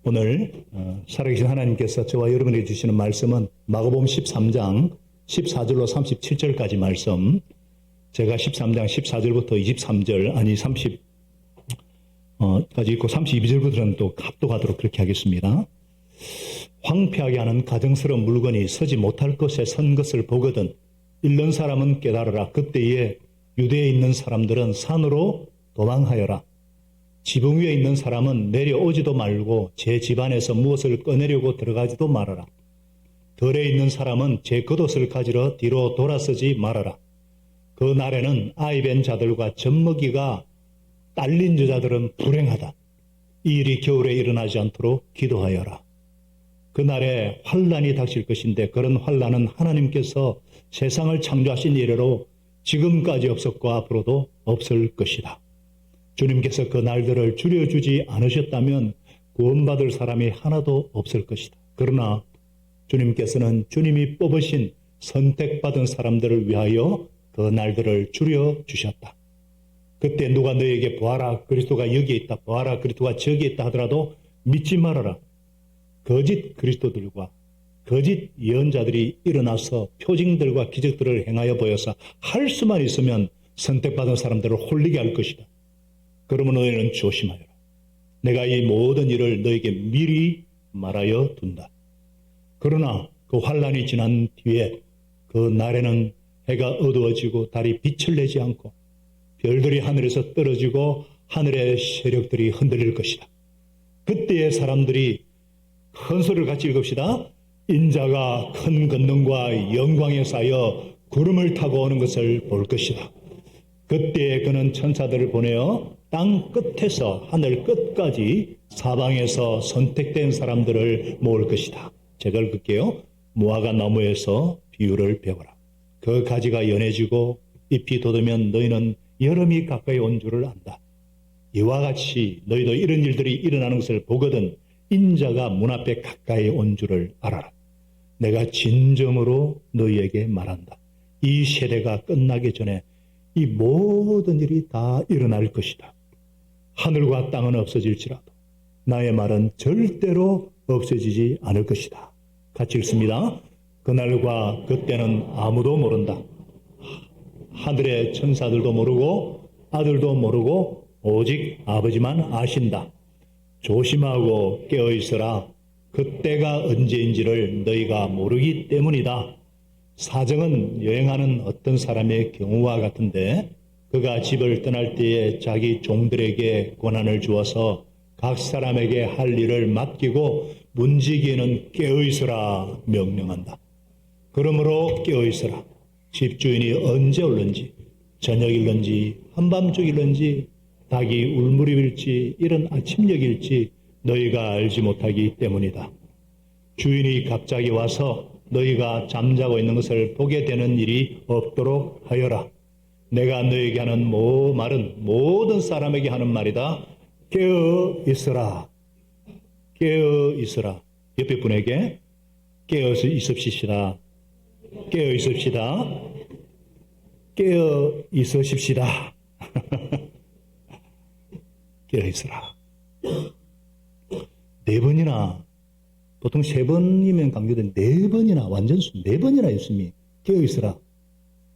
오늘 살아계신 하나님께서 저와 여러분에게 주시는 말씀은 마가복음 13장 14절로 37절까지 말씀. 제가 13장 14절부터 23절 아니 30까지 있고 32절부터는 또 합독하도록 그렇게 하겠습니다. 황폐하게 하는 가정스러운 물건이 서지 못할 것에 선 것을 보거든 잃는 사람은 깨달으라. 그때에 유대에 있는 사람들은 산으로 도망하여라. 지붕 위에 있는 사람은 내려오지도 말고 제 집안에서 무엇을 꺼내려고 들어가지도 말아라. 덜에 있는 사람은 제 겉옷을 가지러 뒤로 돌아서지 말아라. 그 날에는 아이 벤 자들과 젖먹이가 딸린 여자들은 불행하다. 이 일이 겨울에 일어나지 않도록 기도하여라. 그날에 환란이 닥칠 것인데 그런 환란은 하나님께서 세상을 창조하신 이래로 지금까지 없었고 앞으로도 없을 것이다. 주님께서 그 날들을 줄여주지 않으셨다면 구원받을 사람이 하나도 없을 것이다. 그러나 주님께서는 주님이 뽑으신 선택받은 사람들을 위하여 그 날들을 줄여주셨다. 그때 누가 너에게 보아라 그리스도가 여기에 있다, 보아라 그리스도가 저기에 있다 하더라도 믿지 말아라. 거짓 그리스도들과 거짓 예언자들이 일어나서 표징들과 기적들을 행하여 보여서 할 수만 있으면 선택받은 사람들을 홀리게 할 것이다. 그러면 너희는 조심하여라. 내가 이 모든 일을 너에게 미리 말하여 둔다. 그러나 그 환란이 지난 뒤에 그 날에는 해가 어두워지고 달이 빛을 내지 않고 별들이 하늘에서 떨어지고 하늘의 세력들이 흔들릴 것이다. 그때의 사람들이 큰 소리를 같이 읽읍시다. 인자가 큰 권능과 영광에 쌓여 구름을 타고 오는 것을 볼 것이다. 그때에 그는 천사들을 보내어 땅 끝에서 하늘 끝까지 사방에서 선택된 사람들을 모을 것이다. 제가 읽을게요. 무화과 나무에서 비유를 배워라. 그 가지가 연해지고 잎이 돋으면 너희는 여름이 가까이 온 줄을 안다. 이와 같이 너희도 이런 일들이 일어나는 것을 보거든 인자가 문 앞에 가까이 온 줄을 알아라. 내가 진정으로 너희에게 말한다. 이 세대가 끝나기 전에 이 모든 일이 다 일어날 것이다. 하늘과 땅은 없어질지라도 나의 말은 절대로 없어지지 않을 것이다. 같이 읽습니다. 그날과 그때는 아무도 모른다. 하늘의 천사들도 모르고 아들도 모르고 오직 아버지만 아신다. 조심하고 깨어있으라. 그때가 언제인지를 너희가 모르기 때문이다. 사정은 여행하는 어떤 사람의 경우와 같은데 그가 집을 떠날 때에 자기 종들에게 권한을 주어서 각 사람에게 할 일을 맡기고 문지기에는 깨어있으라 명령한다. 그러므로 깨어있으라. 집주인이 언제 올는지 저녁일런지 한밤중일런지 닭이 울무림일지 이른 아침녘일지 너희가 알지 못하기 때문이다. 주인이 갑자기 와서 너희가 잠자고 있는 것을 보게 되는 일이 없도록 하여라. 내가 너에게 하는 말은 모든 사람에게 하는 말이다. 깨어 있으라. 깨어 있으라. 옆에 분에게 깨어 있읍시다. 깨어 있읍시다. 깨어 있으십시다. 깨어 있으라. 네 번이나, 보통 세 번이면 강조된 네 번이나, 완전 네 번이나 있음이 깨어 있으라.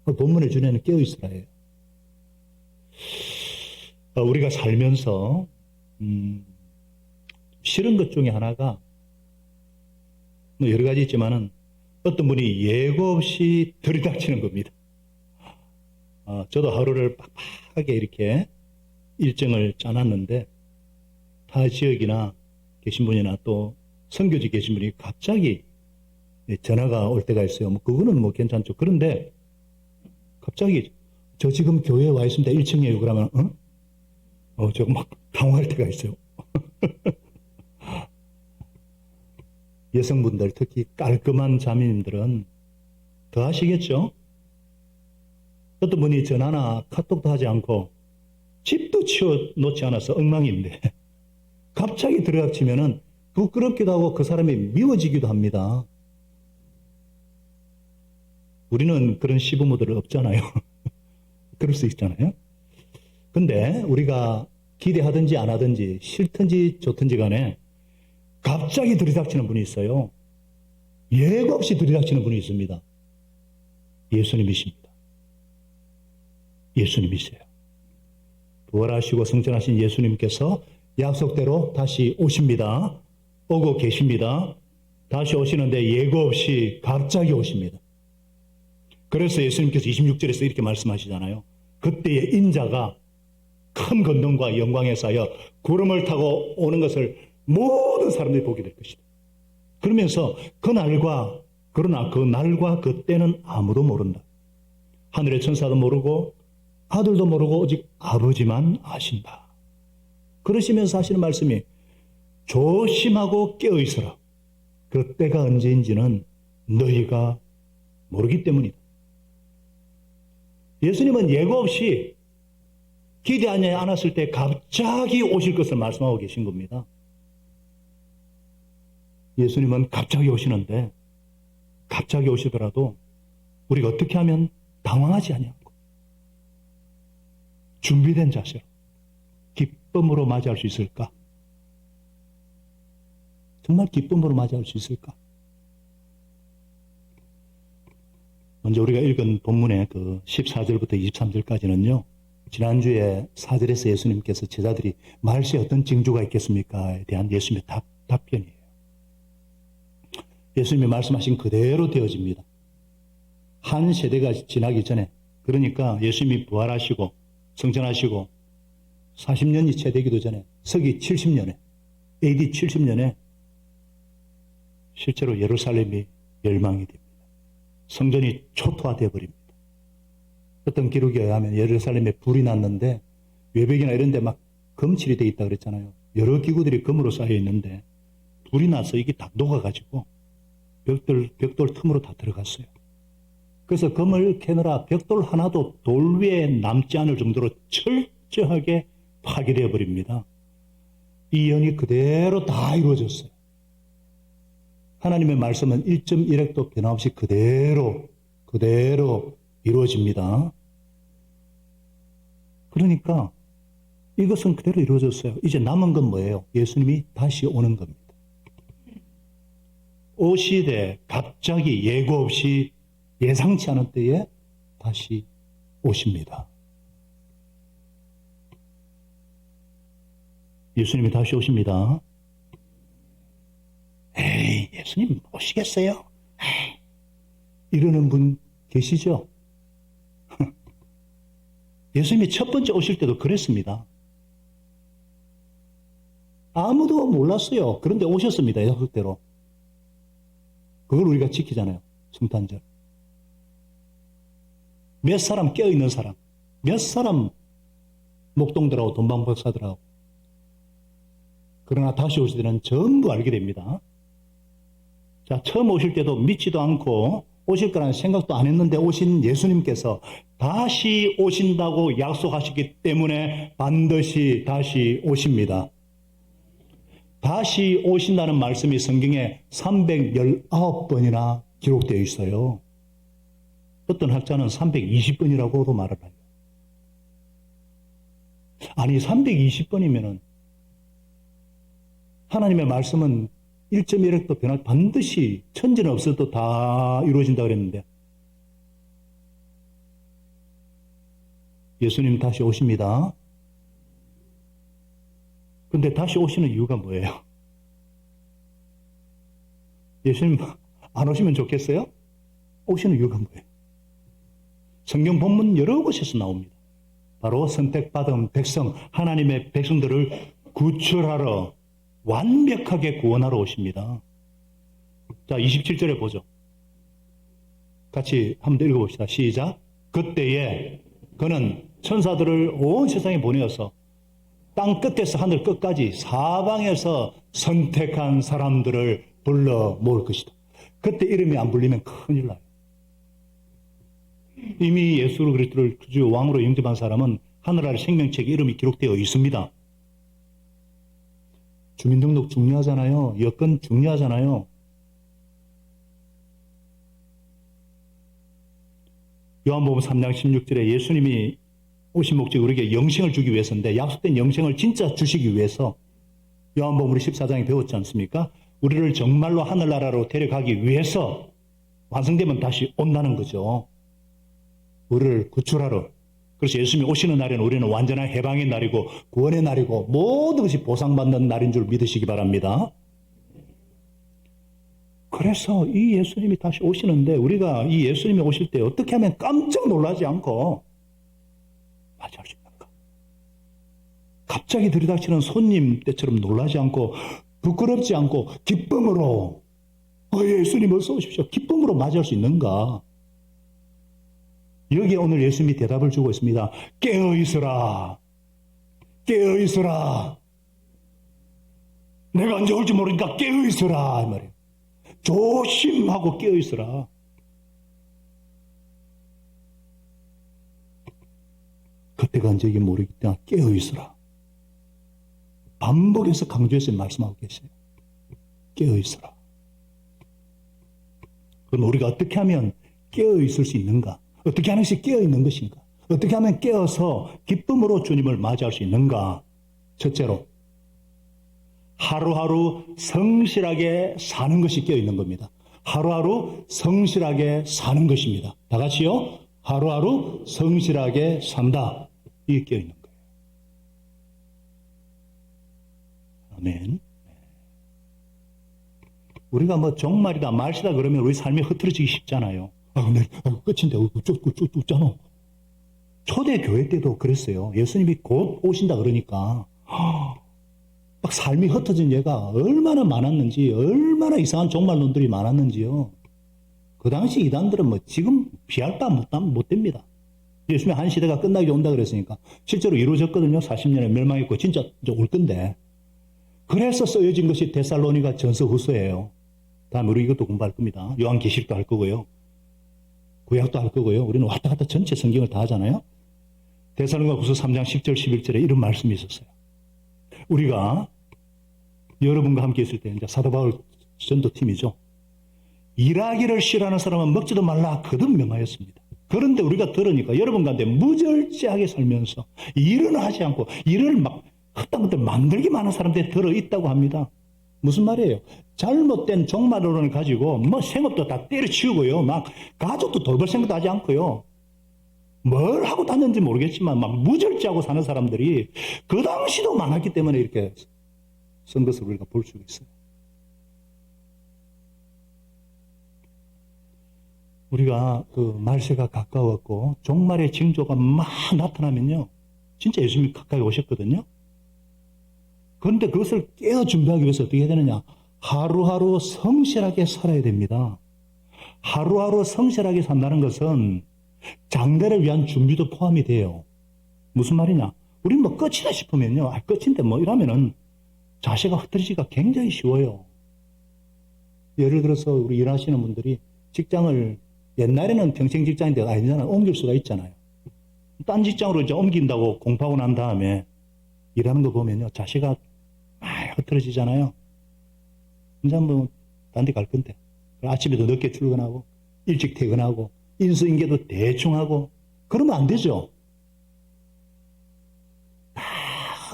본문의 준에는 깨어 있으라예요. 우리가 살면서 싫은 것 중에 하나가 뭐 여러 가지 있지만은 어떤 분이 예고 없이 들이닥치는 겁니다. 저도 하루를 빡빡하게 이렇게 일정을 짜놨는데 타 지역이나 계신 분이나 또 선교지 계신 분이 갑자기 전화가 올 때가 있어요. 뭐 그거는 뭐 괜찮죠. 그런데 갑자기 저 지금 교회에 와 있습니다. 1층이에요. 그러면 저거 막 당황할 때가 있어요. 여성분들 특히 깔끔한 자매님들은 더 하시겠죠. 어떤 분이 전화나 카톡도 하지 않고 집도 치워놓지 않아서 엉망인데 갑자기 들어닥치면은 부끄럽기도 하고 그 사람이 미워지기도 합니다. 우리는 그런 시부모들 없잖아요. 그럴 수 있잖아요. 근데 우리가 기대하든지 안 하든지 싫든지 좋든지 간에 갑자기 들이닥치는 분이 있어요. 예고 없이 들이닥치는 분이 있습니다. 예수님이십니다. 예수님이세요. 부활하시고 승천하신 예수님께서 약속대로 다시 오십니다. 오고 계십니다. 다시 오시는데 예고 없이 갑자기 오십니다. 그래서 예수님께서 26절에서 이렇게 말씀하시잖아요. 그때의 인자가 큰 건능과 영광에 쌓여 구름을 타고 오는 것을 모든 사람들이 보게 될 것이다. 그러면서 그러나 그 날과 그 때는 아무도 모른다. 하늘의 천사도 모르고 아들도 모르고 오직 아버지만 아신다. 그러시면서 하시는 말씀이 조심하고 깨어있어라. 그 때가 언제인지는 너희가 모르기 때문이다. 예수님은 예고 없이 기대하지 않았을 때 갑자기 오실 것을 말씀하고 계신 겁니다. 예수님은 갑자기 오시는데 갑자기 오시더라도 우리가 어떻게 하면 당황하지 않냐고 준비된 자세로 기쁨으로 맞이할 수 있을까? 정말 기쁨으로 맞이할 수 있을까? 먼저 우리가 읽은 본문의 그 14절부터 23절까지는요. 지난주에 4절에서 예수님께서 제자들이 말세에 어떤 징조가 있겠습니까?에 대한 예수님의 답변이에요. 예수님이 말씀하신 그대로 되어집니다. 한 세대가 지나기 전에, 그러니까 예수님이 부활하시고 승천하시고 40년이 채 되기도 전에 서기 70년에 AD 70년에 실제로 예루살렘이 멸망이 됩니다. 성전이 초토화되어 버립니다. 어떤 기록에 의하면 예루살렘에 불이 났는데 외벽이나 이런 데 막 검칠이 되어 있다 그랬잖아요. 여러 기구들이 금으로 쌓여 있는데 불이 나서 이게 다 녹아가지고 벽돌 틈으로 다 들어갔어요. 그래서 금을 캐느라 벽돌 하나도 돌 위에 남지 않을 정도로 철저하게 파괴되어 버립니다. 이 연이 그대로 다 이루어졌어요. 하나님의 말씀은 1.1획도 변함없이 그대로 이루어집니다. 그러니까 이것은 그대로 이루어졌어요. 이제 남은 건 뭐예요? 예수님이 다시 오는 겁니다. 오시되 갑자기 예고 없이 예상치 않은 때에 다시 오십니다. 예수님이 다시 오십니다. 에이, 예수님 오시겠어요? 에이, 이러는 분 계시죠? 예수님이 첫 번째 오실 때도 그랬습니다. 아무도 몰랐어요. 그런데 오셨습니다. 약속대로. 그걸 우리가 지키잖아요. 성탄절. 몇 사람 깨어있는 사람, 몇 사람 목동들하고 돈방박사들하고. 그러나 다시 오실 때는 전부 알게 됩니다. 자, 처음 오실 때도 믿지도 않고 오실 거라는 생각도 안 했는데 오신 예수님께서 다시 오신다고 약속하셨기 때문에 반드시 다시 오십니다. 다시 오신다는 말씀이 성경에 319번이나 기록되어 있어요. 어떤 학자는 320번이라고도 말을 해요. 아니 320번이면은 하나님의 말씀은 1.1획도 변할 반드시 천지는 없어도 다 이루어진다고 그랬는데 예수님 다시 오십니다. 근데 다시 오시는 이유가 뭐예요? 예수님 안 오시면 좋겠어요? 오시는 이유가 뭐예요? 성경 본문 여러 곳에서 나옵니다. 바로 선택받은 백성, 하나님의 백성들을 구출하러 완벽하게 구원하러 오십니다. 자, 27절에 보죠. 같이 한번 읽어봅시다. 시작. 그때에 그는 천사들을 온 세상에 보내어서 땅 끝에서 하늘 끝까지 사방에서 선택한 사람들을 불러 모을 것이다. 그때 이름이 안 불리면 큰일 나요. 이미 예수 그리스도를 주 왕으로 영접한 사람은 하늘아래 생명책에 이름이 기록되어 있습니다. 주민등록 중요하잖아요. 여건 중요하잖아요. 요한복음 3장 16절에 예수님이 오신 목적이 우리에게 영생을 주기 위해서인데 약속된 영생을 진짜 주시기 위해서 요한복음 우리 14장에 배웠지 않습니까? 우리를 정말로 하늘나라로 데려가기 위해서 완성되면 다시 온다는 거죠. 우리를 구출하러. 그래서 예수님이 오시는 날에는 우리는 완전한 해방의 날이고 구원의 날이고 모든 것이 보상받는 날인 줄 믿으시기 바랍니다. 그래서 이 예수님이 다시 오시는데 우리가 이 예수님이 오실 때 어떻게 하면 깜짝 놀라지 않고 맞이할 수 있는가? 갑자기 들이닥치는 손님 때처럼 놀라지 않고 부끄럽지 않고 기쁨으로 예수님 어서 오십시오. 기쁨으로 맞이할 수 있는가? 여기에 오늘 예수님이 대답을 주고 있습니다. 깨어있으라. 깨어있으라. 내가 언제 올지 모르니까 깨어있으라. 이 말이에요. 조심하고 깨어있으라. 그때가 언제인지 모르기 때문에 깨어있으라. 반복해서 강조해서 말씀하고 계세요. 깨어있으라. 그럼 우리가 어떻게 하면 깨어있을 수 있는가? 어떻게 하는 것이 깨어있는 것인가? 어떻게 하면 깨어서 기쁨으로 주님을 맞이할 수 있는가? 첫째로 하루하루 성실하게 사는 것이 깨어있는 겁니다. 하루하루 성실하게 사는 것입니다. 다 같이요. 하루하루 성실하게 산다. 이게 깨어있는 거예요. 아멘. 우리가 뭐 정말이다 말시다 그러면 우리 삶이 흐트러지기 쉽잖아요. 근데 끝인데 웃잖아. 초대교회 때도 그랬어요. 예수님이 곧 오신다 그러니까 막 삶이 흩어진 예가 얼마나 많았는지, 얼마나 이상한 종말론들이 많았는지요. 그 당시 이단들은 뭐 지금 비할 바 못 됩니다. 예수님의 한 시대가 끝나기 온다 그랬으니까 실제로 이루어졌거든요. 40년에 멸망했고 진짜 이제 올 건데. 그래서 쓰여진 것이 데살로니가 전서 후서예요. 다음에 우리 이것도 공부할 겁니다. 요한계시록도 할 거고요. 구약도 할 거고요. 우리는 왔다 갔다 전체 성경을 다 하잖아요. 데살로니가 후서 3장 10절 11절에 이런 말씀이 있었어요. 우리가 여러분과 함께 있을 때 이제 사도 바울 전도팀이죠. 일하기를 싫어하는 사람은 먹지도 말라 거듭 명하였습니다. 그런데 우리가 들으니까 여러분 가운데 무절제하게 살면서 일은 하지 않고 일을 막 헛다못해 만들기만 하는 사람들이 들어있다고 합니다. 무슨 말이에요? 잘못된 종말론을 가지고 뭐 생업도 다 때려치우고요. 막 가족도 돌볼 생각도 하지 않고요. 뭘 하고 다녔는지 모르겠지만 막 무절제하고 사는 사람들이 그 당시도 많았기 때문에 이렇게 쓴 것을 우리가 볼 수 있어요. 우리가 그 말세가 가까웠고 종말의 징조가 막 나타나면요. 진짜 예수님이 가까이 오셨거든요. 그런데 그것을 깨어 준비하기 위해서 어떻게 해야 되느냐? 하루하루 성실하게 살아야 됩니다. 하루하루 성실하게 산다는 것은 장대를 위한 준비도 포함이 돼요. 무슨 말이냐? 우리는 뭐 끝이다 싶으면요. 끝인데 뭐 이러면은 자세가 흐트러지기가 굉장히 쉬워요. 예를 들어서 우리 일하시는 분들이 직장을 옛날에는 평생 직장인데 아니잖아요. 옮길 수가 있잖아요. 딴 직장으로 이제 옮긴다고 공부하고 난 다음에 일하는 거 보면요. 자세가 많이 흐트러지잖아요. 이제 뭐 딴 데 갈 건데. 아침에도 늦게 출근하고 일찍 퇴근하고 인수인계도 대충 하고 그러면 안 되죠. 다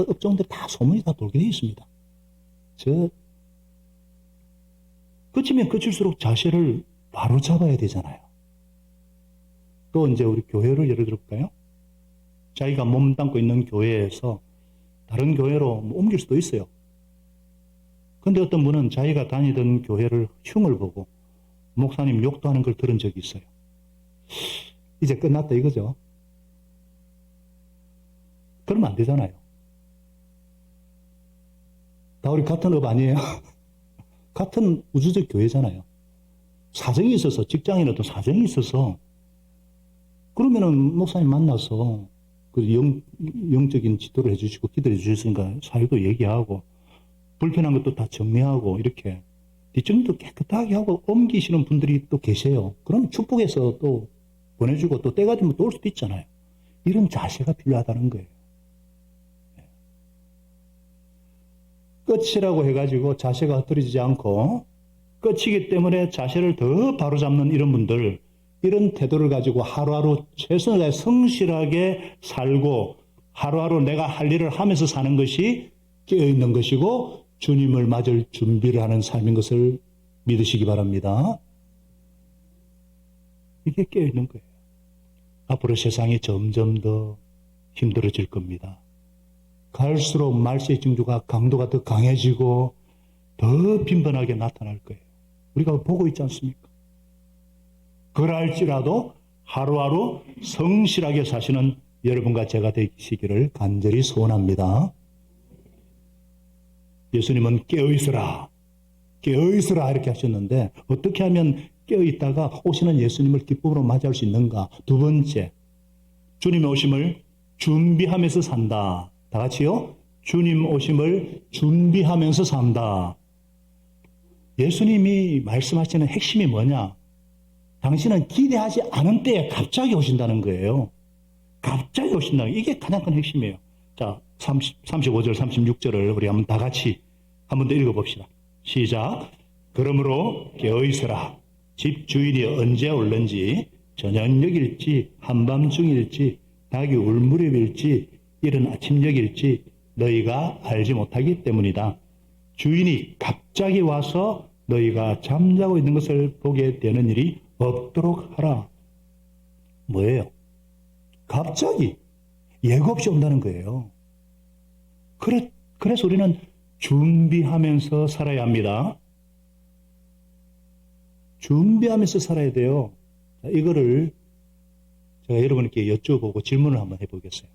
업종들 다 소문이 다 돌게 되어 있습니다. 끝이면 끝일수록 자세를 바로 잡아야 되잖아요. 또 이제 우리 교회를 예를 들어볼까요? 자기가 몸담고 있는 교회에서 다른 교회로 옮길 수도 있어요. 근데 어떤 분은 자기가 다니던 교회를 흉을 보고 목사님 욕도 하는 걸 들은 적이 있어요. 이제 끝났다 이거죠. 그러면 안 되잖아요. 다 우리 같은 업 아니에요? 같은 우주적 교회잖아요. 사정이 있어서 직장인에도 사정이 있어서 그러면은 목사님 만나서 그 영적인 지도를 해주시고 기도해 주셨으니까 사유도 얘기하고 불편한 것도 다 정리하고 이렇게 뒷정리도 깨끗하게 하고 옮기시는 분들이 또 계세요. 그럼 축복해서 또 보내주고 또 때가 되면 또 올 수도 있잖아요. 이런 자세가 필요하다는 거예요. 끝이라고 해가지고 자세가 흐트러지지 않고 끝이기 때문에 자세를 더 바로잡는 이런 분들, 이런 태도를 가지고 하루하루 최선을 다해 성실하게 살고 하루하루 내가 할 일을 하면서 사는 것이 깨어있는 것이고 주님을 맞을 준비를 하는 삶인 것을 믿으시기 바랍니다. 이게 깨어있는 거예요. 앞으로 세상이 점점 더 힘들어질 겁니다. 갈수록 말세의 징조가 강도가 더 강해지고 더 빈번하게 나타날 거예요. 우리가 보고 있지 않습니까? 그럴지라도 하루하루 성실하게 사시는 여러분과 제가 되시기를 간절히 소원합니다. 예수님은 깨어있으라, 깨어있으라 이렇게 하셨는데 어떻게 하면 깨어있다가 오시는 예수님을 기쁨으로 맞이할 수 있는가? 두 번째, 주님의 오심을 준비하면서 산다. 다 같이요. 주님 오심을 준비하면서 산다. 예수님이 말씀하시는 핵심이 뭐냐? 당신은 기대하지 않은 때에 갑자기 오신다는 거예요. 갑자기 오신다는 거. 이게 가장 큰 핵심이에요. 자, 35절, 36절을 우리 한번 다 같이 한번 더 읽어봅시다. 시작. 그러므로 깨어있으라. 집 주인이 언제 올는지, 저녁녘일지, 한밤중일지, 닭이 울 무렵일지, 이른 아침녘일지 너희가 알지 못하기 때문이다. 주인이 갑자기 와서 너희가 잠자고 있는 것을 보게 되는 일이 없도록 하라. 뭐예요? 갑자기 예고 없이 온다는 거예요. 그래서 우리는 준비하면서 살아야 합니다. 준비하면서 살아야 돼요. 자, 이거를 제가 여러분께 여쭤보고 질문을 한번 해보겠어요.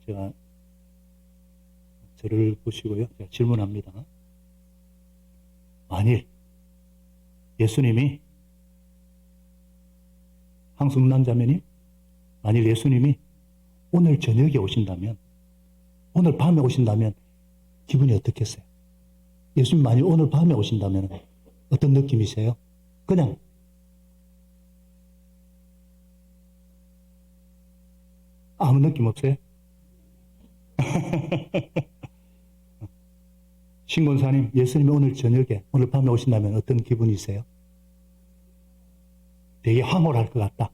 제가 저를 보시고요. 제가 질문합니다. 만일 예수님이 황승남 자매님, 만일 예수님이 오늘 저녁에 오신다면, 오늘 밤에 오신다면 기분이 어떻겠어요? 예수님 만일 오늘 밤에 오신다면 어떤 느낌이세요? 그냥 아무 느낌 없어요? 신권사님, 예수님이 오늘 저녁에, 오늘 밤에 오신다면 어떤 기분이세요? 되게 황홀할 것 같다.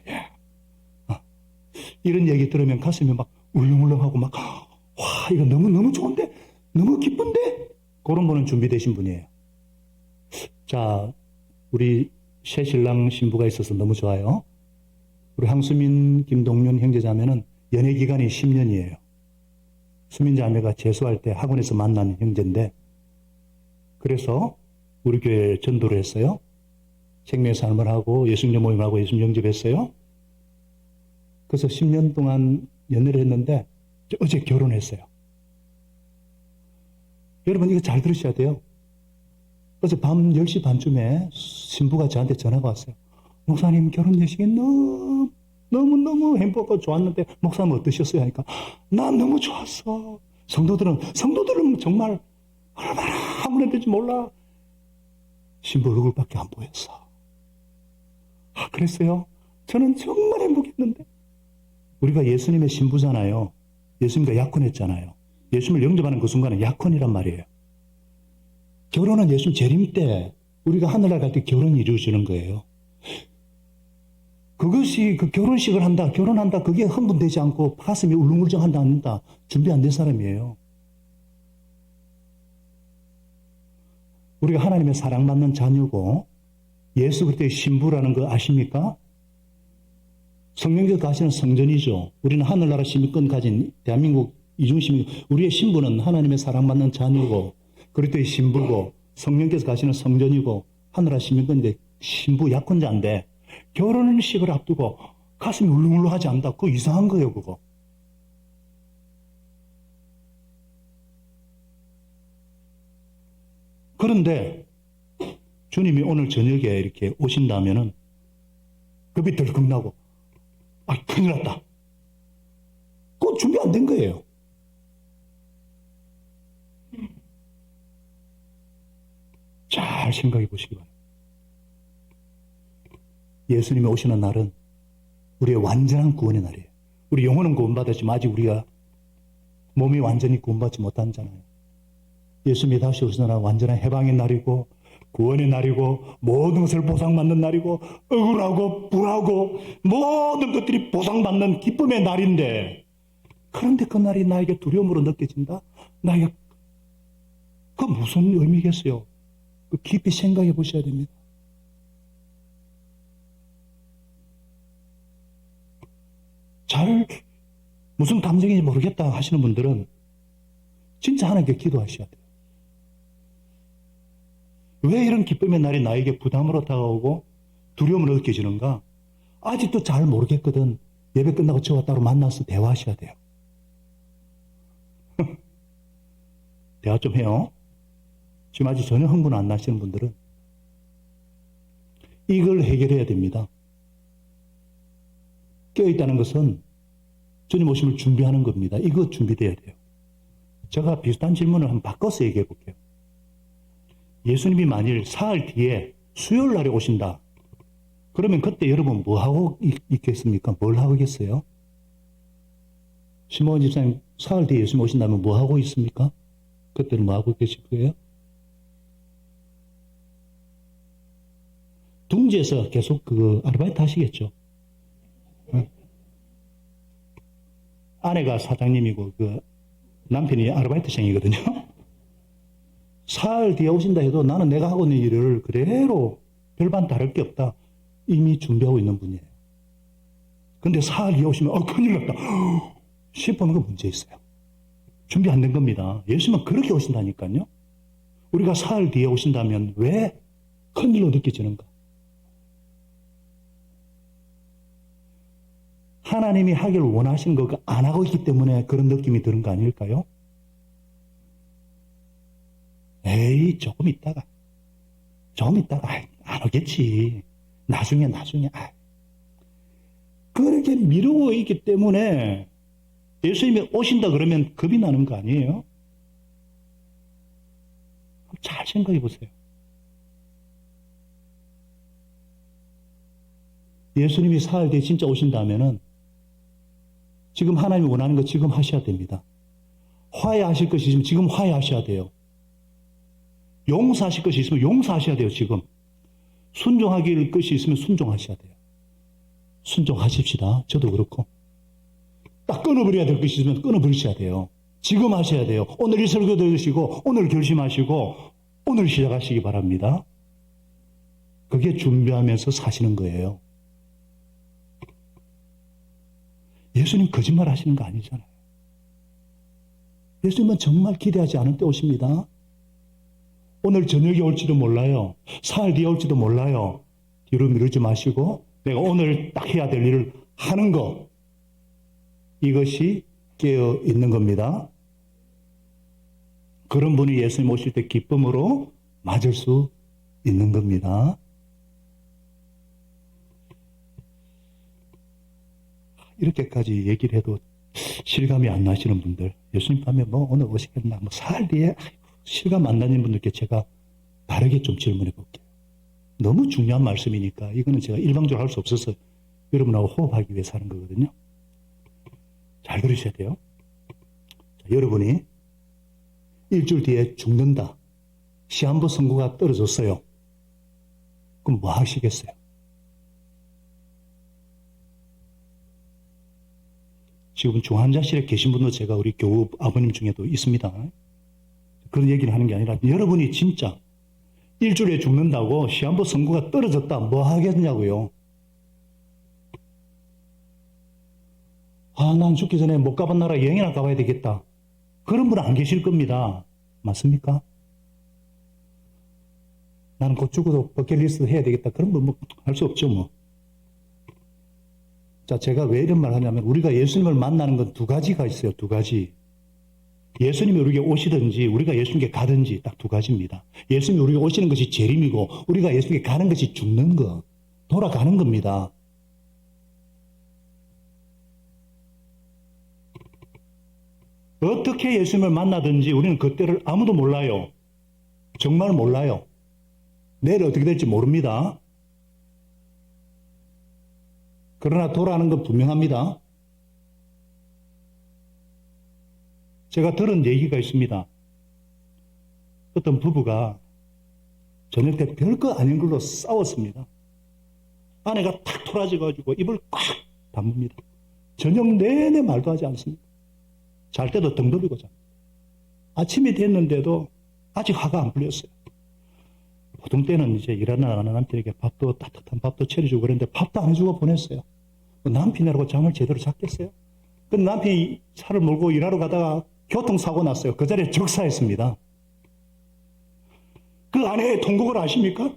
예. 이런 얘기 들으면 가슴이 막 울렁울렁하고 막, 와, 이거 너무 좋은데? 너무 기쁜데? 그런 분은 준비되신 분이에요. 자, 우리 새 신랑 신부가 있어서 너무 좋아요. 우리 황수민, 김동윤 형제자매는 연애 기간이 10년이에요. 수민 자매가 재수할 때 학원에서 만난 형제인데, 그래서 우리 교회에 전도를 했어요. 생명의 삶을 하고 예수님 모임을 하고 예수님 영접했어요. 그래서 10년 동안 연애를 했는데 어제 결혼했어요. 여러분 이거 잘 들으셔야 돼요. 어제 밤 10시 반쯤에 신부가 저한테 전화가 왔어요. 목사님 결혼 예식이 너무너무 행복하고 좋았는데 목사님 어떠셨어요? 하니까 난 너무 좋았어. 성도들은 정말 얼마나 아무래도지 몰라. 신부 얼굴밖에 안 보였어. 그랬어요? 저는 정말 행복했는데. 우리가 예수님의 신부잖아요. 예수님과 약혼했잖아요. 예수님을 영접하는 그 순간은 약혼이란 말이에요. 결혼은 예수님 재림 때 우리가 하늘나라 갈 때 결혼이 이루어지는 거예요. 그것이 그 결혼식을 한다, 결혼한다, 그게 흥분되지 않고 가슴이 울렁울렁한다, 안 한다, 준비 안 된 사람이에요. 우리가 하나님의 사랑받는 자녀고 예수 그리스도의 신부라는 거 아십니까? 성령께서 가시는 성전이죠. 우리는 하늘나라 시민권 가진 대한민국 이중시민, 우리의 신부는 하나님의 사랑받는 자녀고 그리스도의 신부고 성령께서 가시는 성전이고 하늘나라 시민권인데 신부 약혼자인데 결혼식을 앞두고 가슴이 울렁울렁하지 않다. 그거 이상한 거예요, 그거. 그런데 주님이 오늘 저녁에 이렇게 오신다면은 급이 덜컥 나고 큰일 났다. 그거 준비 안 된 거예요. 잘 생각해 보시기 바랍니다. 예수님이 오시는 날은 우리의 완전한 구원의 날이에요. 우리 영혼은 구원받았지만 아직 우리가 몸이 완전히 구원받지 못한잖아요. 예수님이 다시 오시는 날은 완전한 해방의 날이고 구원의 날이고 모든 것을 보상받는 날이고 억울하고 불하고 모든 것들이 보상받는 기쁨의 날인데 그런데 그 날이 나에게 두려움으로 느껴진다? 나에게 그 무슨 의미겠어요? 그 깊이 생각해 보셔야 됩니다. 잘 무슨 감정인지 모르겠다 하시는 분들은 진짜 하나님께 기도하셔야 돼요. 왜 이런 기쁨의 날이 나에게 부담으로 다가오고 두려움으로 느껴지는가? 아직도 잘 모르겠거든. 예배 끝나고 저와 따로 만나서 대화하셔야 돼요. 대화 좀 해요. 지금 아직 전혀 흥분 안 나시는 분들은 이걸 해결해야 됩니다. 깨어있다는 것은 주님 오심을 준비하는 겁니다. 이거 준비돼야 돼요. 제가 비슷한 질문을 한번 바꿔서 얘기해 볼게요. 예수님이 만일 사흘 뒤에 수요일 날에 오신다. 그러면 그때 여러분 뭐 하고 있겠습니까? 뭘 하고 있겠어요? 심호원 집사님 사흘 뒤에 예수님 오신다면 뭐 하고 있습니까? 그때는 뭐 하고 계실 거예요? 둥지에서 계속 그 아르바이트 하시겠죠? 아내가 사장님이고 그 남편이 아르바이트생이거든요. 사흘 뒤에 오신다 해도 나는 내가 하고 있는 일을 그대로 별반 다를 게 없다. 이미 준비하고 있는 분이에요. 근데 사흘 뒤에 오시면 큰일 났다 싶으면 그 문제 있어요. 준비 안 된 겁니다. 예수님은 그렇게 오신다니까요. 우리가 사흘 뒤에 오신다면 왜 큰일로 느껴지는가? 하나님이 하기를 원하신 거 안 하고 있기 때문에 그런 느낌이 드는 거 아닐까요? 에이 조금 있다가 안 오겠지. 나중에 그렇게 미루고 있기 때문에 예수님이 오신다 그러면 겁이 나는 거 아니에요? 잘 생각해 보세요. 예수님이 사흘 뒤에 진짜 오신다면은 지금 하나님이 원하는 거 지금 하셔야 됩니다. 화해하실 것이 있으면 지금 화해하셔야 돼요. 용서하실 것이 있으면 용서하셔야 돼요, 지금. 순종하길 것이 있으면 순종하셔야 돼요. 순종하십시다. 저도 그렇고. 딱 끊어버려야 될 것이 있으면 끊어버리셔야 돼요. 지금 하셔야 돼요. 오늘 이 설교 들으시고, 오늘 결심하시고, 오늘 시작하시기 바랍니다. 그게 준비하면서 사시는 거예요. 예수님 거짓말 하시는 거 아니잖아요. 예수님은 정말 기대하지 않은 때 오십니다. 오늘 저녁에 올지도 몰라요. 사흘 뒤에 올지도 몰라요. 뒤로 미루지 마시고 내가 오늘 딱 해야 될 일을 하는 거. 이것이 깨어 있는 겁니다. 그런 분이 예수님 오실 때 기쁨으로 맞을 수 있는 겁니다. 이렇게까지 얘기를 해도 실감이 안 나시는 분들, 예수님 밤에 뭐 오늘 오시겠나, 뭐 사흘 뒤에 실감 안 나는 분들께 제가 다르게 좀 질문해 볼게요. 너무 중요한 말씀이니까 이거는 제가 일방적으로 할 수 없어서 여러분하고 호흡하기 위해서 하는 거거든요. 잘 들으셔야 돼요. 자, 여러분이 일주일 뒤에 죽는다. 시한부 선고가 떨어졌어요. 그럼 뭐 하시겠어요? 지금 중환자실에 계신 분도 제가 우리 교우 아버님 중에도 있습니다. 그런 얘기를 하는 게 아니라 여러분이 진짜 일주일에 죽는다고 시한부 선고가 떨어졌다. 뭐 하겠냐고요. 난 죽기 전에 못 가본 나라 여행이나 가봐야 되겠다. 그런 분 안 계실 겁니다. 맞습니까? 나는 곧 죽어도 버킷리스트 해야 되겠다. 그런 분 할 수 없죠 뭐. 자, 제가 왜 이런 말 하냐면 우리가 예수님을 만나는 건 두 가지가 있어요. 두 가지. 예수님이 우리에게 오시든지 우리가 예수님께 가든지 딱 두 가지입니다. 예수님이 우리에게 오시는 것이 재림이고 우리가 예수님께 가는 것이 죽는 거. 돌아가는 겁니다. 어떻게 예수님을 만나든지 우리는 그때를 아무도 몰라요. 정말 몰라요. 내일 어떻게 될지 모릅니다. 그러나 돌아가는 건 분명합니다. 제가 들은 얘기가 있습니다. 어떤 부부가 저녁 때 별거 아닌 걸로 싸웠습니다. 아내가 탁 토라져가지고 입을 꽉 다뭅니다. 저녁 내내 말도 하지 않습니다. 잘 때도 등 돌리고 잡니다. 아침이 됐는데도 아직 화가 안 풀렸어요. 보통 때는 이제 일하는 남편에게 밥도 따뜻한 밥도 차려주고 그랬는데 밥도 안 해주고 보냈어요. 남편이라고 잠을 제대로 잤겠어요? 근데 남편이 차를 몰고 일하러 가다가 교통사고 났어요. 그 자리에 적사했습니다. 그 아내의 통곡을 아십니까?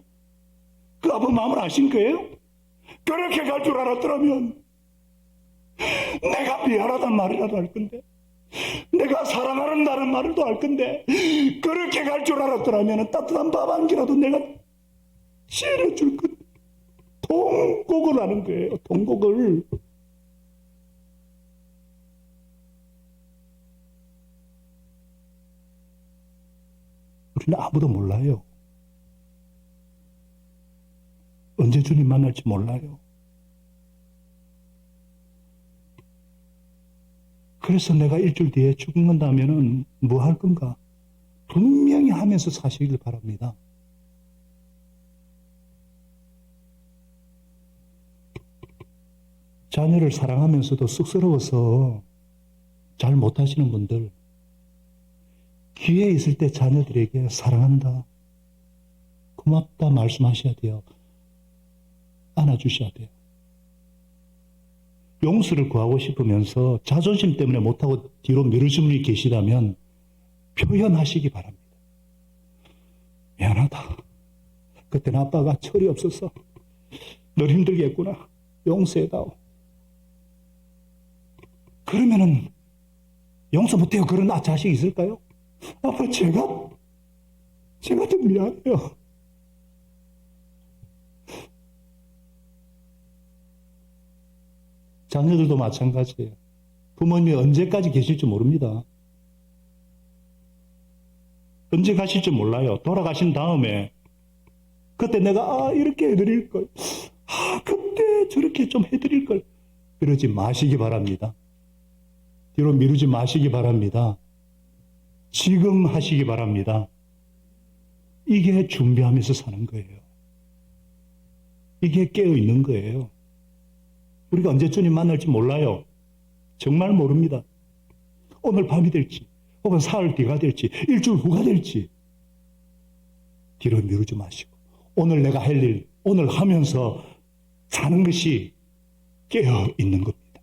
그 아버 마음을 아신 거예요? 그렇게 갈 줄 알았더라면 내가 미안하단 말이라도 할 건데, 내가 사랑한다는 말도 할 건데, 그렇게 갈 줄 알았더라면 따뜻한 밥 한 끼라도 내가 차려줄 건데, 통곡을 하는 거예요. 통곡을. 우리는 아무도 몰라요. 언제 주님 만날지 몰라요. 그래서 내가 일주일 뒤에 죽는다면은 뭐 할 건가? 분명히 하면서 사시길 바랍니다. 자녀를 사랑하면서도 쑥스러워서 잘 못하시는 분들, 기회 있을 때 자녀들에게 사랑한다, 고맙다 말씀하셔야 돼요. 안아주셔야 돼요. 용서를 구하고 싶으면서 자존심 때문에 못하고 뒤로 미루신 분이 계시다면 표현하시기 바랍니다. 미안하다. 그때는 아빠가 철이 없어서 널 힘들게 했구나. 용서해다오. 그러면은 용서 못해요. 그런 자식이 있을까요? 아빠 제가 좀 미안해요. 자녀들도 마찬가지예요. 부모님이 언제까지 계실지 모릅니다. 언제 가실지 몰라요. 돌아가신 다음에 그때 내가 이렇게 해드릴 걸, 그때 저렇게 좀 해드릴 걸, 이러지 마시기 바랍니다. 뒤로 미루지 마시기 바랍니다. 지금 하시기 바랍니다. 이게 준비하면서 사는 거예요. 이게 깨어있는 거예요. 우리가 언제 주님 만날지 몰라요. 정말 모릅니다. 오늘 밤이 될지, 혹은 사흘 뒤가 될지, 일주일 후가 될지. 뒤로 미루지 마시고 오늘 내가 할 일, 오늘 하면서 사는 것이 깨어있는 겁니다.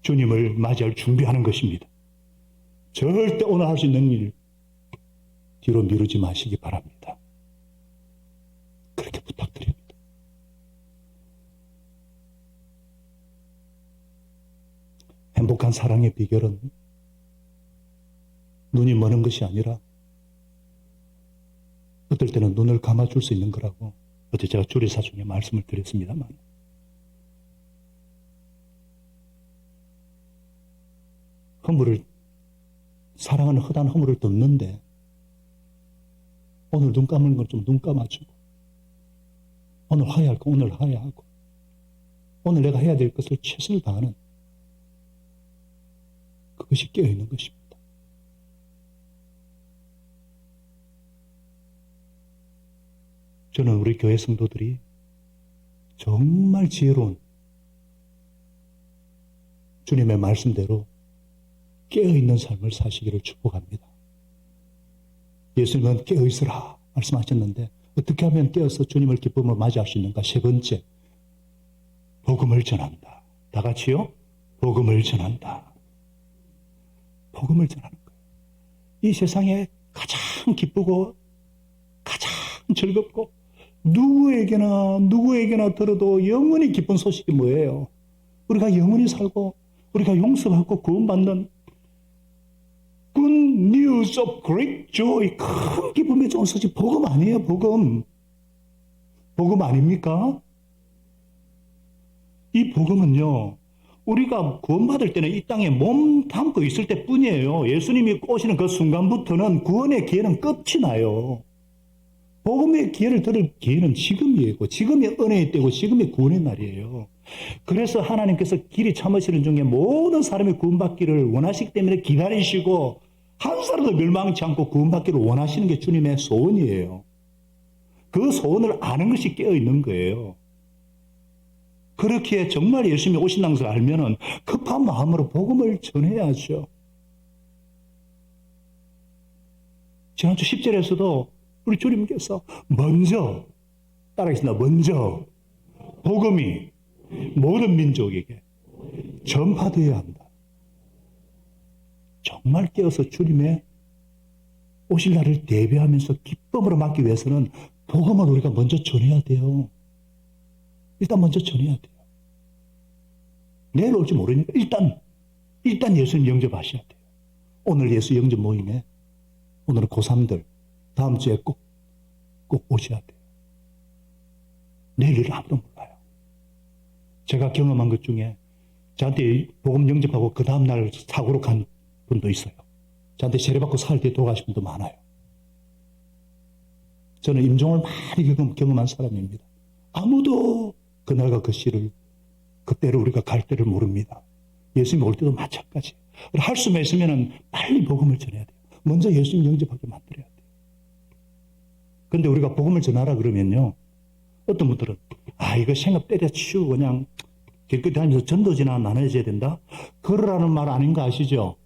주님을 맞이할 준비하는 것입니다. 절대 오늘 할 수 있는 일 뒤로 미루지 마시기 바랍니다. 그렇게 부탁드립니다. 행복한 사랑의 비결은 눈이 머는 것이 아니라 어떨 때는 눈을 감아줄 수 있는 거라고 어제 제가 주례사 중에 말씀을 드렸습니다만, 사랑하는 허단 허물을 덮는데 오늘 눈 감는 건 좀 눈 감아주고, 오늘 화해할 거 오늘 화해하고, 오늘 내가 해야 될 것을 최선을 다하는, 그것이 깨어있는 것입니다. 저는 우리 교회 성도들이 정말 지혜로운 주님의 말씀대로 깨어있는 삶을 사시기를 축복합니다. 예수님은 깨어있으라 말씀하셨는데 어떻게 하면 깨어서 주님을 기쁨으로 맞이할 수 있는가? 세 번째, 복음을 전한다. 다 같이요? 복음을 전한다. 복음을 전하는 거예요. 이 세상에 가장 기쁘고 가장 즐겁고 누구에게나 들어도 영원히 기쁜 소식이 뭐예요? 우리가 영원히 살고 우리가 용서받고 구원받는 Good news of great joy, 큰 기쁨의 좋은 소식. 복음 아니에요? 복음 아닙니까? 이 복음은요, 우리가 구원받을 때는 이 땅에 몸 담고 있을 때뿐이에요. 예수님이 오시는 그 순간부터는 구원의 기회는 끝이 나요. 복음의 기회를 들을 기회는 지금이고, 지금의 은혜의 때고, 지금의 구원의 날이에요. 그래서 하나님께서 길이 참으시는 중에 모든 사람이 구원받기를 원하시기 때문에 기다리시고, 한 사람도 멸망치 않고 구원받기를 원하시는 게 주님의 소원이에요. 그 소원을 아는 것이 깨어있는 거예요. 그렇게 정말 예수님이 오신다는 것을 알면은 급한 마음으로 복음을 전해야죠. 지난주 10절에서도 우리 주님께서 먼저, 따라하겠습니다. 먼저 복음이 모든 민족에게 전파되어야 한다. 정말 깨어서 주님의 오실 날을 대비하면서 기쁨으로 맞기 위해서는 복음을 우리가 먼저 전해야 돼요. 일단 먼저 전해야 돼요. 내일 올지 모르니까 일단 예수님 영접하셔야 돼요. 오늘 예수 영접 모임에 오늘은 고3들 다음 주에 꼭 오셔야 돼요. 내일 일을 아무도 몰라요. 제가 경험한 것 중에 저한테 복음 영접하고 그 다음날 사고로 간 분도 있어요. 저한테 세례받고 사흘 뒤에 돌아가신 분도 많아요. 저는 임종을 많이 경험한 사람입니다. 아무도 그날과 그 시를 그때를 우리가 갈 때를 모릅니다. 예수님 올 때도 마찬가지. 할 수만 있으면 빨리 복음을 전해야 돼요. 먼저 예수님 영접하게 만들어야 돼요. 그런데 우리가 복음을 전하라 그러면요, 어떤 분들은 이거 생각 때려치우고 그냥 길거리 다니면서 전도지나 나눠줘야 된다? 그러라는 말 아닌 거 아시죠?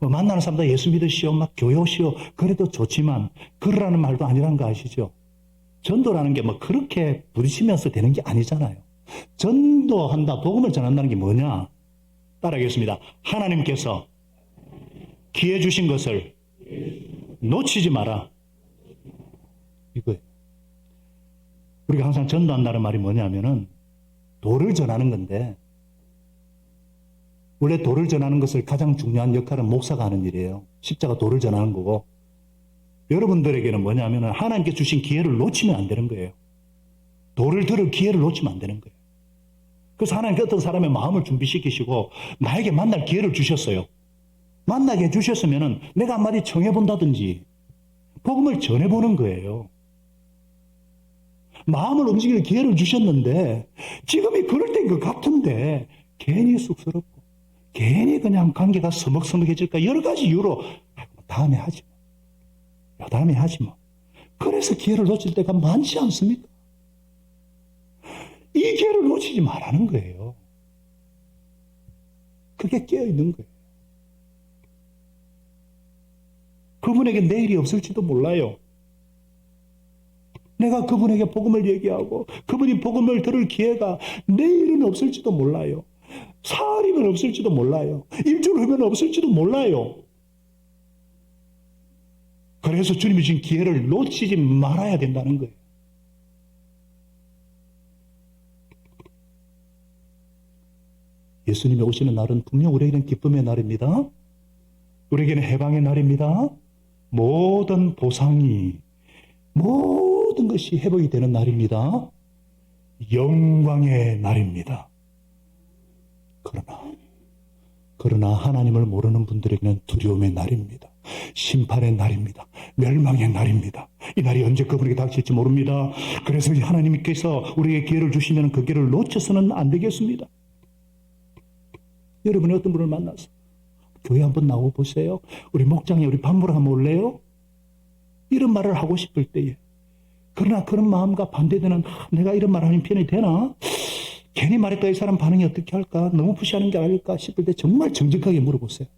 만나는 사람들 예수 믿으시오, 막 교회 오시오, 그래도 좋지만 그러라는 말도 아니라는 거 아시죠? 전도라는 게 그렇게 부딪히면서 되는 게 아니잖아요. 전도한다, 복음을 전한다는 게 뭐냐? 따라하겠습니다. 하나님께서 기회 주신 것을 놓치지 마라. 이거예요. 우리가 항상 전도한다는 말이 뭐냐면은 도를 전하는 건데, 원래 도를 전하는 것을 가장 중요한 역할은 목사가 하는 일이에요. 십자가 도를 전하는 거고, 여러분들에게는 뭐냐면은 하나님께 주신 기회를 놓치면 안 되는 거예요. 도를 들을 기회를 놓치면 안 되는 거예요. 그래서 하나님께 어떤 사람의 마음을 준비시키시고 나에게 만날 기회를 주셨어요. 만나게 해주셨으면은 내가 한마디 청해본다든지 복음을 전해보는 거예요. 마음을 움직일 기회를 주셨는데 지금이 그럴 때인 것 같은데 괜히 쑥스럽고 괜히 그냥 관계가 서먹서먹해질까 여러 가지 이유로 다음에 하지 뭐. 다음에 하지 뭐. 그래서 기회를 놓칠 때가 많지 않습니까? 이 기회를 놓치지 말라는 거예요. 그게 깨어있는 거예요. 그분에게 내일이 없을지도 몰라요. 내가 그분에게 복음을 얘기하고 그분이 복음을 들을 기회가 내일은 없을지도 몰라요. 사흘이면 없을지도 몰라요. 일주일 후면 없을지도 몰라요. 그래서 주님이 주신 기회를 놓치지 말아야 된다는 거예요. 예수님이 오시는 날은 분명 우리에게는 기쁨의 날입니다. 우리에게는 해방의 날입니다. 모든 보상이, 모든 것이 회복이 되는 날입니다. 영광의 날입니다. 그러나 하나님을 모르는 분들에게는 두려움의 날입니다. 심판의 날입니다. 멸망의 날입니다. 이 날이 언제 그분에게 닥칠지 모릅니다. 그래서 하나님께서 우리에게 기회를 주시면 그 기회를 놓쳐서는 안 되겠습니다. 여러분이 어떤 분을 만나서 교회 한번 나오고 보세요. 우리 목장에 우리 밥 먹으러 한번 올래요? 이런 말을 하고 싶을 때에, 그러나 그런 마음과 반대되는 내가 이런 말 하는 편이 되나? 괜히 말했다 이 사람 반응이 어떻게 할까? 너무 푸시하는 게 아닐까 싶을 때 정말 정직하게 물어보세요.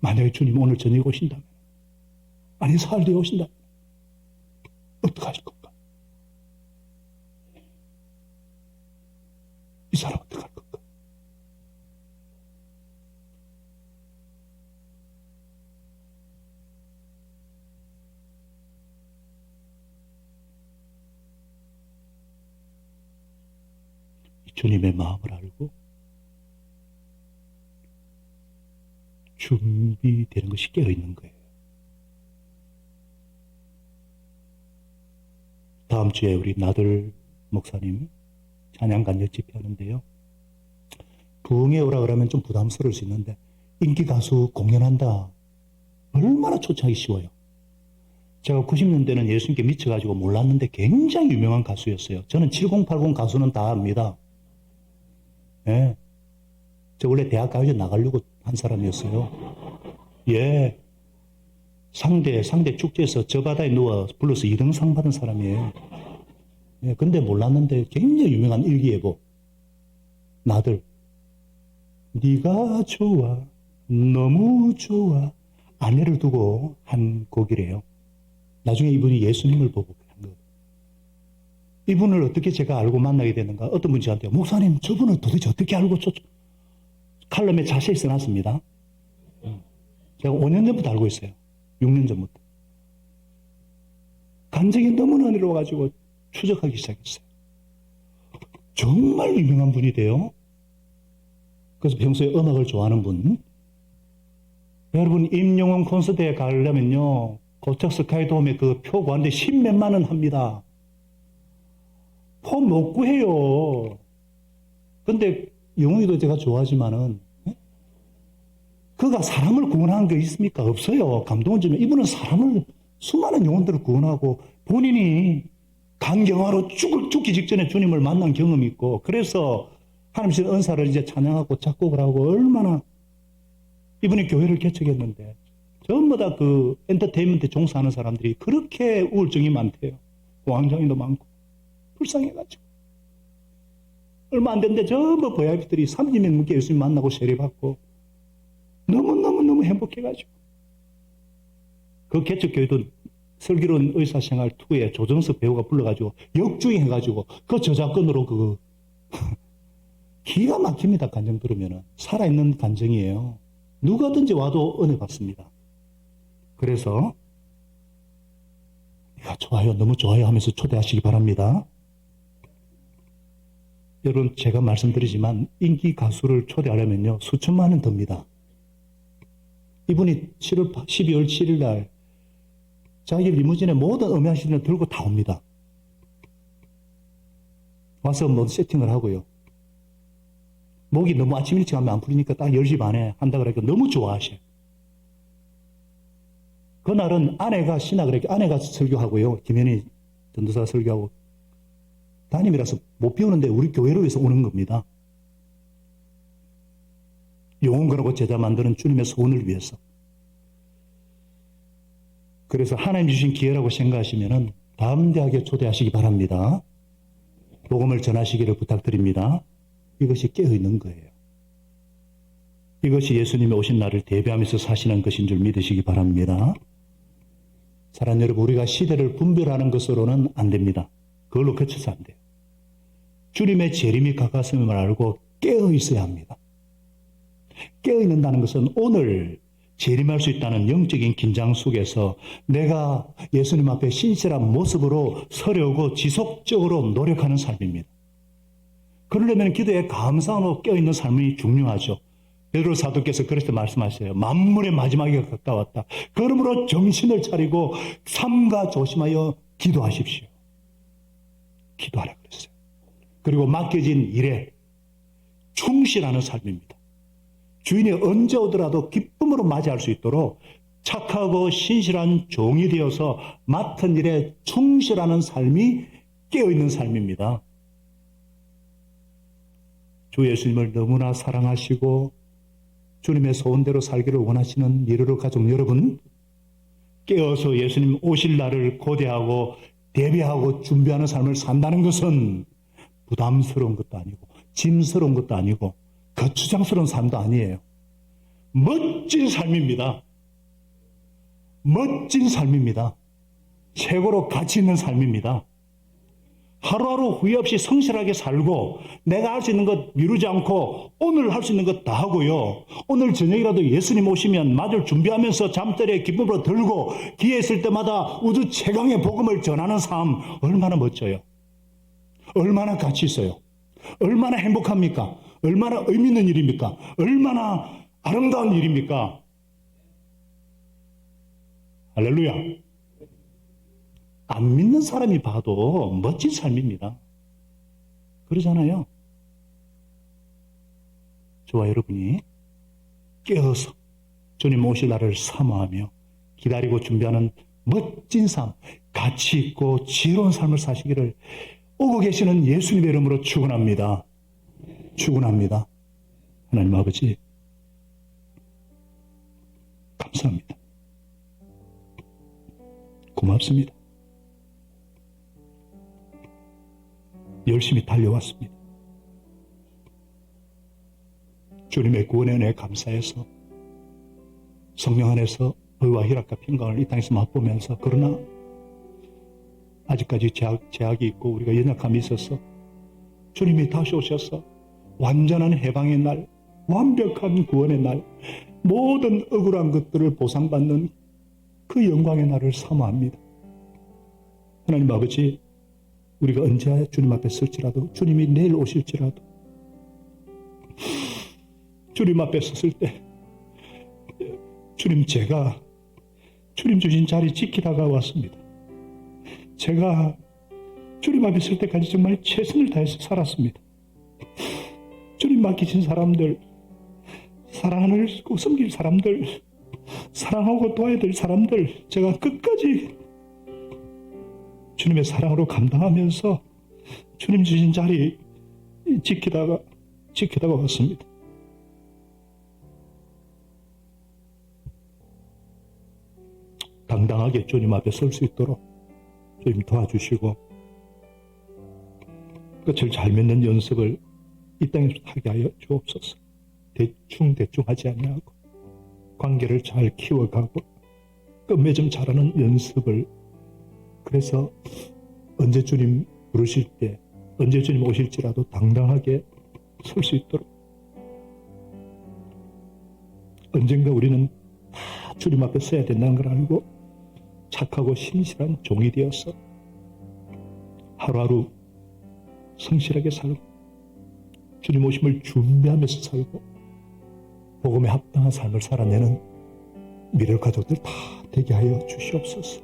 만약에 주님 오늘 저녁에 오신다면, 아니 사흘 뒤에 오신다면 어떻게 하실 건가? 이 사람 어떻게 할 건가? 주님의 마음을 알고 준비되는 것이 깨어있는 거예요. 다음 주에 우리 나들 목사님 찬양간역 집회하는데요. 부흥에 오라 그러면 좀 부담스러울 수 있는데 인기 가수 공연한다. 얼마나 초청하기 쉬워요. 제가 90년대는 예수님께 미쳐가지고 몰랐는데 굉장히 유명한 가수였어요. 저는 7080 가수는 다 압니다. 예. 저 원래 대학 가기 전에 나가려고 한 사람이었어요. 예. 상대 축제에서 저 바다에 누워 불러서 2등 상 받은 사람이에요. 예. 근데 몰랐는데 굉장히 유명한 일기예보. 나들. 네가 좋아. 너무 좋아. 아내를 두고 한 곡이래요. 나중에 이분이 예수님을 보고 한 거. 이분을 어떻게 제가 알고 만나게 됐는가? 어떤 분이 저한테, 목사님, 저분을 도대체 어떻게 알고 칼럼에 자세히 써놨습니다. 제가 5년 전부터 알고 있어요. 6년 전부터. 감정이 너무나 내려와가지고 추적하기 시작했어요. 정말 유명한 분이 돼요. 그래서 평소에 음악을 좋아하는 분. 여러분, 임영웅 콘서트에 가려면요, 고척 스카이돔에 그 표 구하는데 10몇만 원 합니다. 표 못 구해요. 근데 영웅이도 제가 좋아하지만은, 그가 사람을 구원한 게 있습니까? 없어요. 감동을 주면. 이분은 사람을, 수많은 영혼들을 구원하고 본인이 강경화로 죽기 직전에 주님을 만난 경험이 있고, 그래서 하나님 주신 은사를 이제 찬양하고 작곡을 하고, 얼마나 이분이 교회를 개척했는데, 전부 다 그 엔터테인먼트에 종사하는 사람들이 그렇게 우울증이 많대요. 공황장애도 많고, 불쌍해가지고. 얼마 안 됐는데 전부 VIP들이 30명 넘게 예수님 만나고 세례받고, 너무너무 행복해가지고. 그 개척교회도 슬기로운 의사생활 2에 조정석 배우가 불러가지고 역주행해가지고 그 저작권으로 기가 막힙니다. 간증 들으면은. 살아있는 간증이에요. 누가든지 와도 은혜 받습니다. 그래서 야, 좋아요, 너무 좋아요 하면서 초대하시기 바랍니다. 여러분, 제가 말씀드리지만 인기 가수를 초대하려면요, 수천만 원 듭니다. 이분이 12월 7일 날 자기 리무진에 모든 음향 시즌을 들고 다 옵니다. 와서 뭐 세팅을 하고요. 목이 너무 아침 일찍 하면 안 풀리니까 딱 10시 반에 한다 그러니까 너무 좋아하셔요. 그날은 아내가 아내가 설교하고요. 김현희 전도사가 설교하고, 담임이라서 못 배우는데 우리 교회로 해서 오는 겁니다. 영혼권하고 제자 만드는 주님의 소원을 위해서. 그래서 하나님 주신 기회라고 생각하시면 담대하게 초대하시기 바랍니다. 복음을 전하시기를 부탁드립니다. 이것이 깨어있는 거예요. 이것이 예수님이 오신 날을 대비하면서 사시는 것인 줄 믿으시기 바랍니다. 사랑하는 여러분, 우리가 시대를 분별하는 것으로는 안 됩니다. 그걸로 그쳐서 안 돼요. 주님의 재림이 가까웠음을 알고 깨어있어야 합니다. 깨어있는다는 것은 오늘 재림할 수 있다는 영적인 긴장 속에서 내가 예수님 앞에 신실한 모습으로 서려고 지속적으로 노력하는 삶입니다. 그러려면 기도에 감사하고 깨어있는 삶이 중요하죠. 베드로 사도께서 그렇게 말씀하세요. 만물의 마지막이 가까웠다. 그러므로 정신을 차리고 삼가 조심하여 기도하십시오. 기도하라 그랬어요. 그리고 맡겨진 일에 충실하는 삶입니다. 주인이 언제 오더라도 기쁨으로 맞이할 수 있도록 착하고 신실한 종이 되어서 맡은 일에 충실하는 삶이 깨어있는 삶입니다. 주 예수님을 너무나 사랑하시고 주님의 소원대로 살기를 원하시는 예루로 가족 여러분, 깨어서 예수님 오실 날을 고대하고 대비하고 준비하는 삶을 산다는 것은 부담스러운 것도 아니고 짐스러운 것도 아니고 거추장스러운 삶도 아니에요. 멋진 삶입니다. 멋진 삶입니다. 최고로 가치 있는 삶입니다. 하루하루 후회 없이 성실하게 살고 내가 할 수 있는 것 미루지 않고 오늘 할 수 있는 것 다 하고요. 오늘 저녁이라도 예수님 오시면 맞을 준비하면서 잠자리에 기쁨으로 들고 기회 있을 때마다 우주 최강의 복음을 전하는 삶, 얼마나 멋져요. 얼마나 가치 있어요. 얼마나 행복합니까? 얼마나 의미 있는 일입니까? 얼마나 아름다운 일입니까? 할렐루야. 안 믿는 사람이 봐도 멋진 삶입니다. 그러잖아요. 저와 여러분이 깨어서 주님 오실 날을 사모하며 기다리고 준비하는 멋진 삶, 가치 있고 지혜로운 삶을 사시기를 오고 계시는 예수님의 이름으로 축원합니다. 축원합니다. 하나님 아버지, 감사합니다. 고맙습니다. 열심히 달려왔습니다. 주님의 구원의 은혜에 감사해서 성령 안에서 의와 희락과 평강을 이 땅에서 맛보면서, 그러나 아직까지 제약이 있고 우리가 연약함이 있어서 주님이 다시 오셔서 완전한 해방의 날, 완벽한 구원의 날, 모든 억울한 것들을 보상받는 그 영광의 날을 사모합니다. 하나님 아버지, 우리가 언제 주님 앞에 설지라도, 주님이 내일 오실지라도, 주님 앞에 섰을 때 주님, 제가 주님 주신 자리 지키다가 왔습니다. 제가 주님 앞에 설 때까지 정말 최선을 다해서 살았습니다. 주님 맡기신 사람들, 사랑하고 섬길 사람들, 사랑하고 도와야 될 사람들, 제가 끝까지 주님의 사랑으로 감당하면서 주님 주신 자리 지키다가 왔습니다. 당당하게 주님 앞에 설 수 있도록 주님 도와주시고, 끝을 잘 맺는 연습을 이 땅에서 하게 하여 주옵소서. 대충 하지 아니하고 관계를 잘 키워가고 끝맺음 잘하는 연습을, 그래서 언제 주님 부르실 때, 언제 주님 오실지라도 당당하게 설 수 있도록, 언젠가 우리는 다 주님 앞에 서야 된다는 걸 알고 착하고 신실한 종이 되어서 하루하루 성실하게 살고 주님 오심을 준비하면서 살고 복음에 합당한 삶을 살아내는 미래 가족들 다 되게 하여 주시옵소서.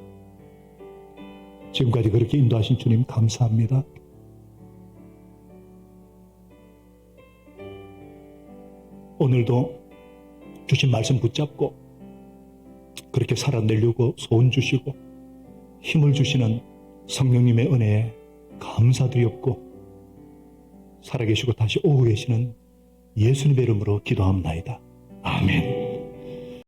지금까지 그렇게 인도하신 주님 감사합니다. 오늘도 주신 말씀 붙잡고 그렇게 살아내려고 소원 주시고 힘을 주시는 성령님의 은혜에 감사드렸고, 살아계시고 다시 오고 계시는 예수님의 이름으로 기도합나이다. 아멘.